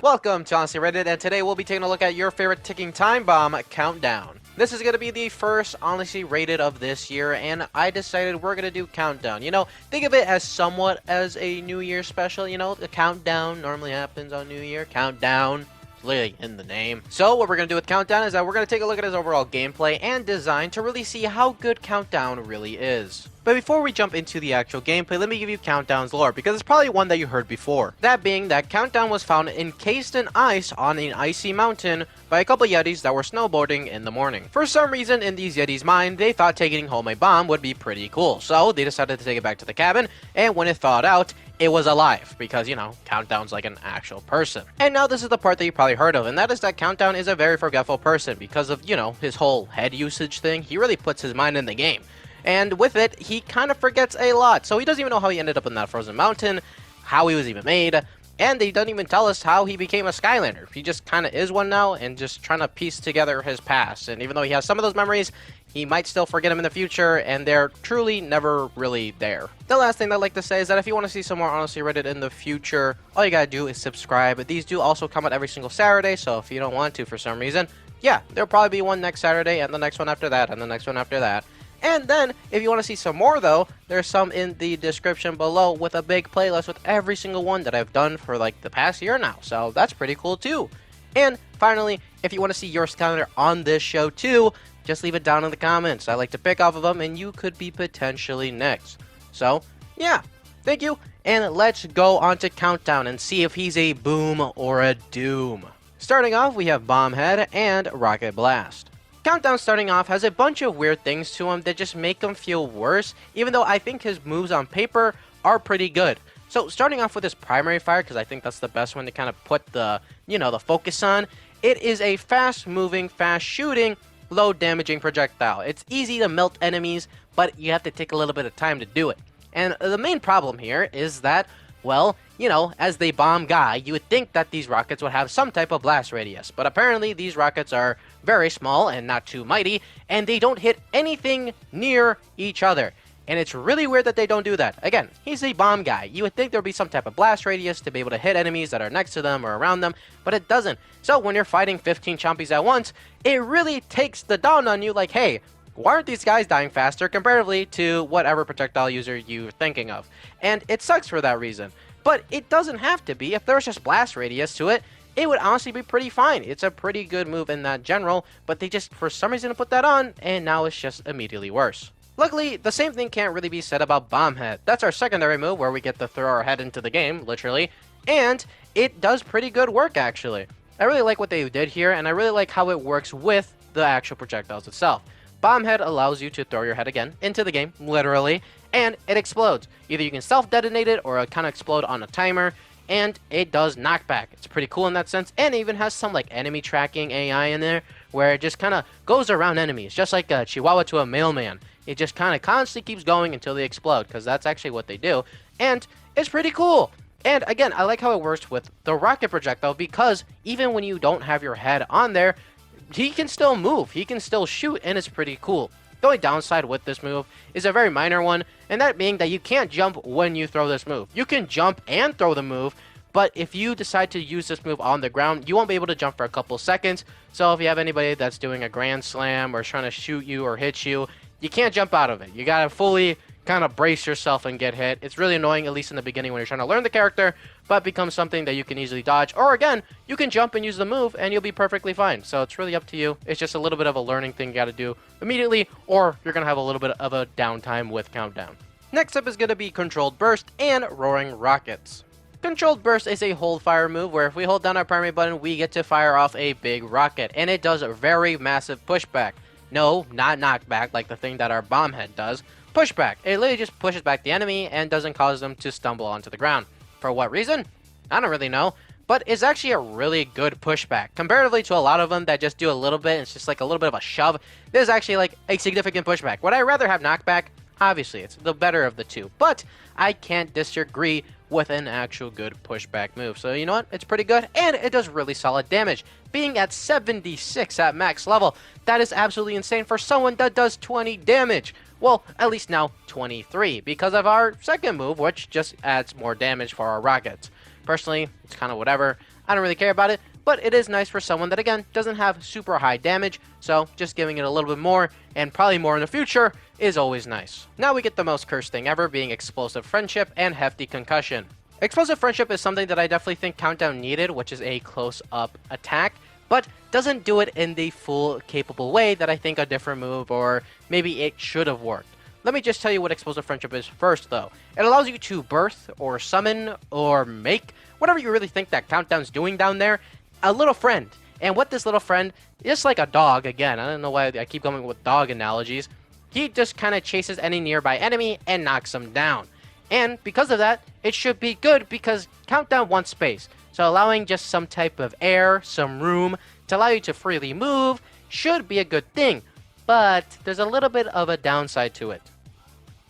Welcome to Honestly Reddit, and today we'll be taking a look at your favorite ticking time bomb countdown. This is going to be the first Honestly Rated of this year, and I decided we're going to do countdown. You know, think of it as somewhat as a New Year special. You know, the countdown normally happens on New Year. Countdown. Literally in the name. So what we're going to do with Countdown is that we're going to take a look at his overall gameplay and design to really see how good Countdown really is. But before we jump into the actual gameplay, let me give you Countdown's lore, because it's probably one that you heard before. That being that Countdown was found encased in ice on an icy mountain by a couple Yetis that were snowboarding in the morning. For some reason in these Yetis' mind, they thought taking home a bomb would be pretty cool, so they decided to take it back to the cabin, and when it thawed out, it was alive, because, you know, Countdown's like an actual person. And now this is the part that you probably heard of, and that is that Countdown is a very forgetful person because of, you know, his whole head usage thing. He really puts his mind in the game. And with it, he kind of forgets a lot. So he doesn't even know how he ended up in that frozen mountain, how he was even made, and he doesn't even tell us how he became a Skylander. He just kind of is one now and just trying to piece together his past. And even though he has some of those memories, he might still forget them in the future, and they're truly never really there. The last thing I'd like to say is that if you want to see some more Honestly Reddit in the future, all you gotta do is subscribe. These do also come out every single Saturday, so if you don't want to for some reason, yeah, there'll probably be one next Saturday, and the next one after that, and the next one after that. And then, if you want to see some more though, there's some in the description below with a big playlist with every single one that I've done for like the past year now, so that's pretty cool too. And finally, if you want to see your Skylander on this show too, just leave it down in the comments. I like to pick off of them, and you could be potentially next. So, yeah, thank you, and let's go on to Countdown and see if he's a boom or a doom. Starting off, we have Bombhead and Rocket Blast. Countdown starting off has a bunch of weird things to him that just make him feel worse, even though I think his moves on paper are pretty good. So starting off with his primary fire, because I think that's the best one to kind of put the, you know, the focus on, it is a fast moving, fast shooting, low damaging projectile. It's easy to melt enemies, but you have to take a little bit of time to do it. And the main problem here is that, well, you know, as the bomb guy, you would think that these rockets would have some type of blast radius, but apparently these rockets are very small and not too mighty, and they don't hit anything near each other. And it's really weird that they don't do that. Again, he's a bomb guy. You would think there would be some type of blast radius to be able to hit enemies that are next to them or around them, but it doesn't. So when you're fighting 15 chompies at once, it really takes the dawn on you like, hey, why aren't these guys dying faster comparatively to whatever projectile user you're thinking of? And it sucks for that reason. But it doesn't have to be. If there was just blast radius to it, it would honestly be pretty fine. It's a pretty good move in that general, but they just, for some reason, put that on, and now it's just immediately worse. Luckily, the same thing can't really be said about Bombhead. That's our secondary move where we get to throw our head into the game, literally, and it does pretty good work, actually. I really like what they did here, and I really like how it works with the actual projectiles itself. Bombhead allows you to throw your head again into the game, literally, and it explodes. Either you can self-detonate it or it kind of explode on a timer, and it does knockback. It's pretty cool in that sense, and it even has some like enemy tracking AI in there where it just kind of goes around enemies, just like a Chihuahua to a mailman. It just kind of constantly keeps going until they explode, because that's actually what they do, and it's pretty cool. And again, I like how it works with the rocket projectile, because even when you don't have your head on there, he can still move, he can still shoot, and it's pretty cool. The only downside with this move is a very minor one, and that being that you can't jump when you throw this move. You can jump and throw the move, but if you decide to use this move on the ground, you won't be able to jump for a couple seconds. So if you have anybody that's doing a grand slam or trying to shoot you or hit you, you can't jump out of it. You gotta fully kind of brace yourself and get hit. It's really annoying, at least in the beginning when you're trying to learn the character, but becomes something that you can easily dodge. Or again, you can jump and use the move and you'll be perfectly fine. So it's really up to you. It's just a little bit of a learning thing you got to do immediately, or you're going to have a little bit of a downtime with Countdown. Next up is going to be Controlled Burst and Roaring Rockets. Controlled Burst is a hold fire move where if we hold down our primary button, we get to fire off a big rocket, and it does a very massive pushback. No, not knockback like the thing that our Bombhead does. Pushback. It literally just pushes back the enemy and doesn't cause them to stumble onto the ground. For what reason? I don't really know, but it's actually a really good pushback. Comparatively to a lot of them that just do a little bit, it's just like a little bit of a shove, this is actually like a significant pushback. Would I rather have knockback? Obviously, it's the better of the two, but I can't disagree with an actual good pushback move. So you know what? It's pretty good, and it does really solid damage. Being at 76 at max level, that is absolutely insane for someone that does 20 damage. Well, at least now 23, because of our second move, which just adds more damage for our rockets. Personally, it's kind of whatever. I don't really care about it, but it is nice for someone that, again, doesn't have super high damage, so just giving it a little bit more, and probably more in the future, is always nice. Now we get the most cursed thing ever, being Explosive Friendship and Hefty Concussion. Explosive Friendship is something that I definitely think Countdown needed, which is a close-up attack, but doesn't do it in the full capable way that I think a different move or maybe it should have worked. Let me just tell you what Explosive Friendship is first, though. It allows you to birth or summon or make whatever you really think that Countdown's doing down there, a little friend. And what this little friend, just like a dog, again, I don't know why I keep going with dog analogies, he just kind of chases any nearby enemy and knocks them down. And because of that, it should be good because Countdown wants space. So allowing just some type of air, some room to allow you to freely move should be a good thing. But there's a little bit of a downside to it.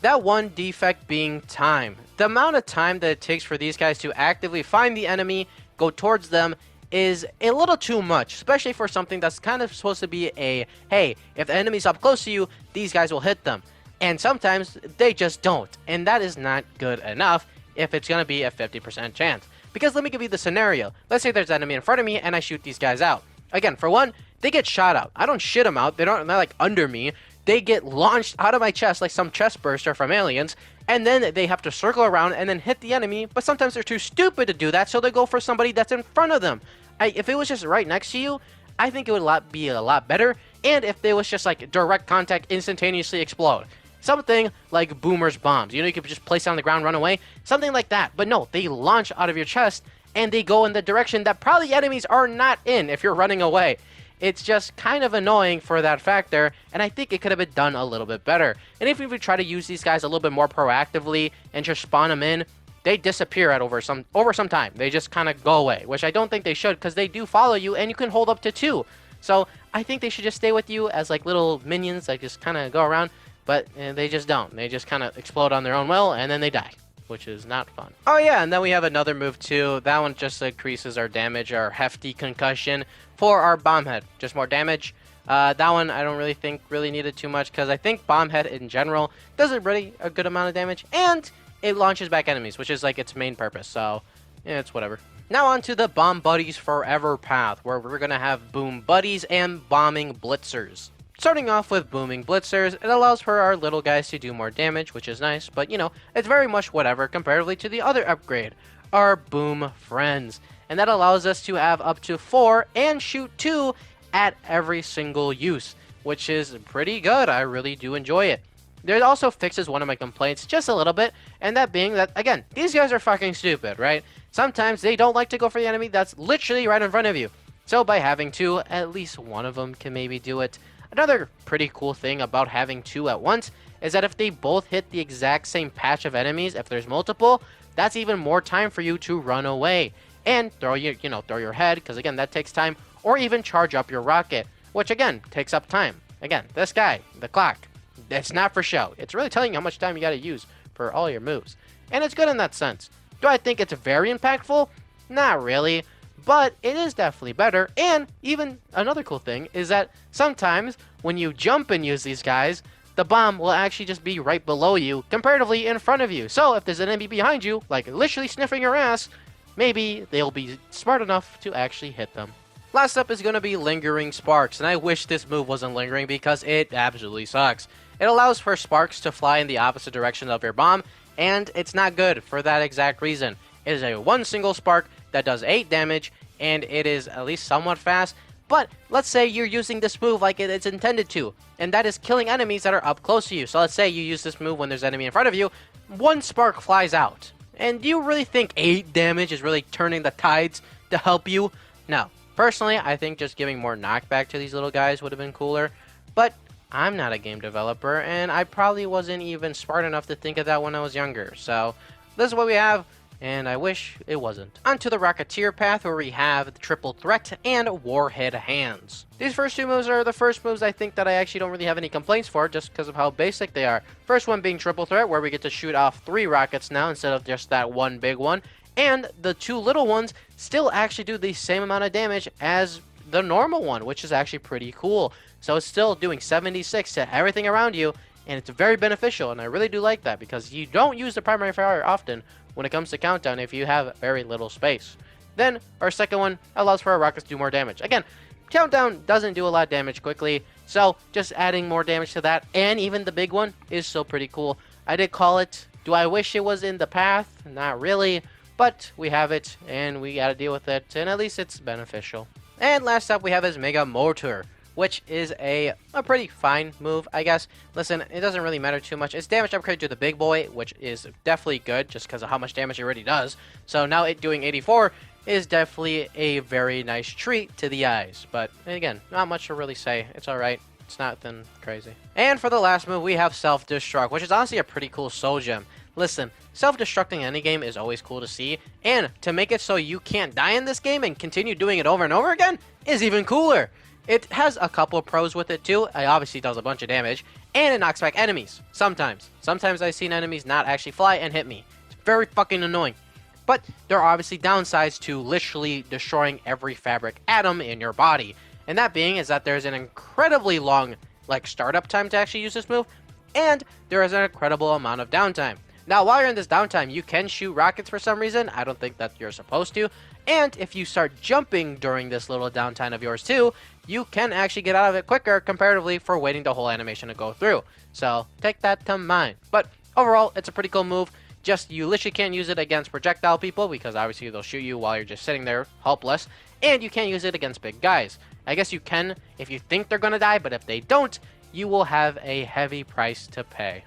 That one defect being time. The amount of time that it takes for these guys to actively find the enemy, go towards them, is a little too much, especially for something that's kind of supposed to be a, hey, if the enemy's up close to you, these guys will hit them. And sometimes they just don't, and that is not good enough if it's going to be a 50% chance. Because let me give you the scenario. Let's say there's an enemy in front of me and I shoot these guys out. Again, for one, they get shot out. I don't shit them out. They're not like under me. They get launched out of my chest like some chest burster from Aliens, and then they have to circle around and then hit the enemy, but sometimes they're too stupid to do that, so they go for somebody that's in front of them. If it was just right next to you, I think it would be a lot better, and if it was just like direct contact, instantaneously explode. Something like Boomer's bombs. You know, you could just place it on the ground, run away. Something like that. But no, they launch out of your chest, and they go in the direction that probably enemies are not in if you're running away. It's just kind of annoying for that factor, and I think it could have been done a little bit better. And if we try to use these guys a little bit more proactively and just spawn them in, they disappear over some time. They just kind of go away, which I don't think they should because they do follow you, and you can hold up to 2. So I think they should just stay with you as like little minions that just kind of go around, but they just don't. They just kind of explode on their own will, and then they die, which is not fun. Oh yeah, and then we have another move too. That one just increases our damage, our Hefty Concussion for our Bomb Head. Just more damage. That one I don't really think needed too much because I think Bomb Head in general does a really a good amount of damage, and it launches back enemies, which is like its main purpose. So yeah, it's whatever. Now on to the Bomb Buddies Forever path, where we're gonna have Boom Buddies and Bombing Blitzers. Starting off with Booming Blitzers, it allows for our little guys to do more damage, which is nice, but you know, it's very much whatever comparatively to the other upgrade, our Boom Friends. And that allows us to have up to 4 and shoot 2 at every single use, which is pretty good. I really do enjoy it. There also fixes one of my complaints just a little bit, and that being that, again, these guys are fucking stupid, right? Sometimes they don't like to go for the enemy that's literally right in front of you. So by having 2, at least one of them can maybe do it. Another pretty cool thing about having 2 at once is that if they both hit the exact same patch of enemies, if there's multiple, that's even more time for you to run away and throw your head, because again, that takes time, or even charge up your rocket, which again, takes up time. Again, this guy, the clock, it's not for show. It's really telling you how much time you got to use for all your moves. And it's good in that sense. Do I think it's very impactful? Not really. But it is definitely better. And even another cool thing is that sometimes when you jump and use these guys, the bomb will actually just be right below you, comparatively in front of you. So if there's an enemy behind you, like literally sniffing your ass, maybe they'll be smart enough to actually hit them. Last up is going to be Lingering Sparks, and I wish this move wasn't lingering because it absolutely sucks. It allows for sparks to fly in the opposite direction of your bomb, and it's not good for that exact reason. It is a one single spark that does 8 damage, and it is at least somewhat fast, but let's say you're using this move like it's intended to, and that is killing enemies that are up close to you. So let's say you use this move when there's an enemy in front of you, 1 spark flies out. And do you really think 8 damage is really turning the tides to help you? No. Personally, I think just giving more knockback to these little guys would have been cooler, but I'm not a game developer, and I probably wasn't even smart enough to think of that when I was younger. So this is what we have, and I wish it wasn't. On to the Rocketeer path, where we have the Triple Threat and Warhead Hands. These first 2 moves are the first moves I think that I actually don't really have any complaints for, just because of how basic they are. First one being Triple Threat, where we get to shoot off 3 rockets now instead of just that one big one. And the 2 little ones still actually do the same amount of damage as the normal one, which is actually pretty cool. So it's still doing 76 to everything around you, and it's very beneficial, and I really do like that because you don't use the primary fire often when it comes to Countdown if you have very little space. Then our second one allows for our rockets to do more damage. Again, Countdown doesn't do a lot of damage quickly, so just adding more damage to that, and even the big one, is still pretty cool. I did call it. Do I wish it was in the path? Not really, but we have it, and we gotta deal with it, and at least it's beneficial. And last up we have is Mega Mortar, which is a pretty fine move, I guess. Listen, it doesn't really matter too much. It's damage upgrade to the big boy, which is definitely good, just because of how much damage it already does. So now it doing 84 is definitely a very nice treat to the eyes. But again, not much to really say. It's alright. It's nothing crazy. And for the last move, we have Self-Destruct, which is honestly a pretty cool soul gem. Listen, self-destructing any game is always cool to see, and to make it so you can't die in this game and continue doing it over and over again is even cooler. It has a couple of pros with it too. It obviously does a bunch of damage, and it knocks back enemies. Sometimes I've seen enemies not actually fly and hit me. It's very fucking annoying. But there are obviously downsides to literally destroying every fabric atom in your body. And that being is that there's an incredibly long startup time to actually use this move, and there is an incredible amount of downtime. Now, while you're in this downtime, you can shoot rockets for some reason. I don't think that you're supposed to. And if you start jumping during this little downtime of yours too, you can actually get out of it quicker comparatively for waiting the whole animation to go through. So take that to mind. But overall, it's a pretty cool move. Just you literally can't use it against projectile people because obviously they'll shoot you while you're just sitting there helpless. And you can't use it against big guys. I guess you can if you think they're gonna die, but if they don't, you will have a heavy price to pay.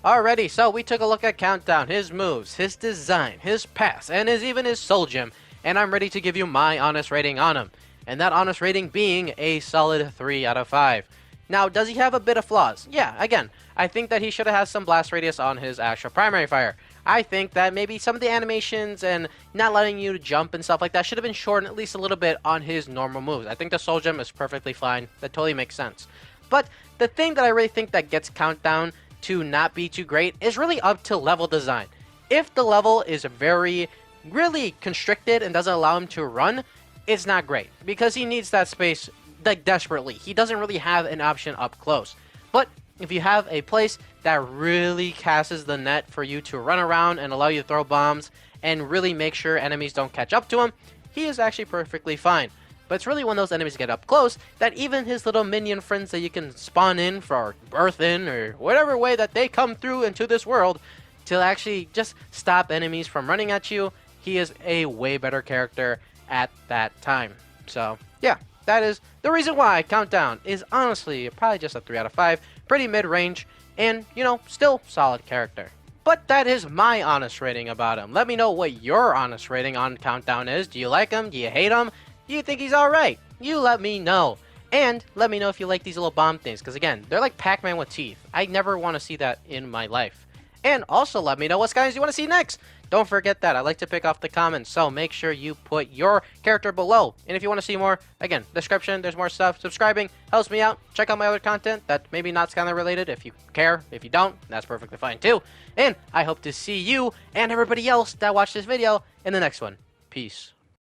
Alrighty, so we took a look at Countdown, his moves, his design, his pass, and even his soul gem, and I'm ready to give you my honest rating on him. And that honest rating being a solid 3 out of 5. Now, does he have a bit of flaws? Yeah, again, I think that he should have had some blast radius on his actual primary fire. I think that maybe some of the animations and not letting you jump and stuff like that should have been shortened at least a little bit on his normal moves. I think the soul gem is perfectly fine. That totally makes sense. But the thing that I really think that gets Countdown to not be too great is really up to level design. If the level is really constricted and doesn't allow him to run, it's not great because he needs that space desperately. He doesn't really have an option up close. But if you have a place that really casts the net for you to run around and allow you to throw bombs and really make sure enemies don't catch up to him, he is actually perfectly fine. But it's really when those enemies get up close that even his little minion friends that you can spawn in for birth in or whatever way that they come through into this world to actually just stop enemies from running at you, he is a way better character at that time. So yeah, that is the reason why Countdown is honestly probably just a 3 out of 5, pretty mid-range, and still solid character. But that is my honest rating about him. Let me know what your honest rating on Countdown is. Do you like him? Do you hate him? Do you think he's alright? You let me know. And let me know if you like these little bomb things, because again, they're like Pac-Man with teeth. I never want to see that in my life. And also let me know what guys you want to see next. Don't forget that I like to pick off the comments, so make sure you put your character below. And if you want to see more, again, description, there's more stuff. Subscribing helps me out. Check out my other content that maybe not Skyline related if you care. If you don't, that's perfectly fine too. And I hope to see you and everybody else that watched this video in the next one. Peace.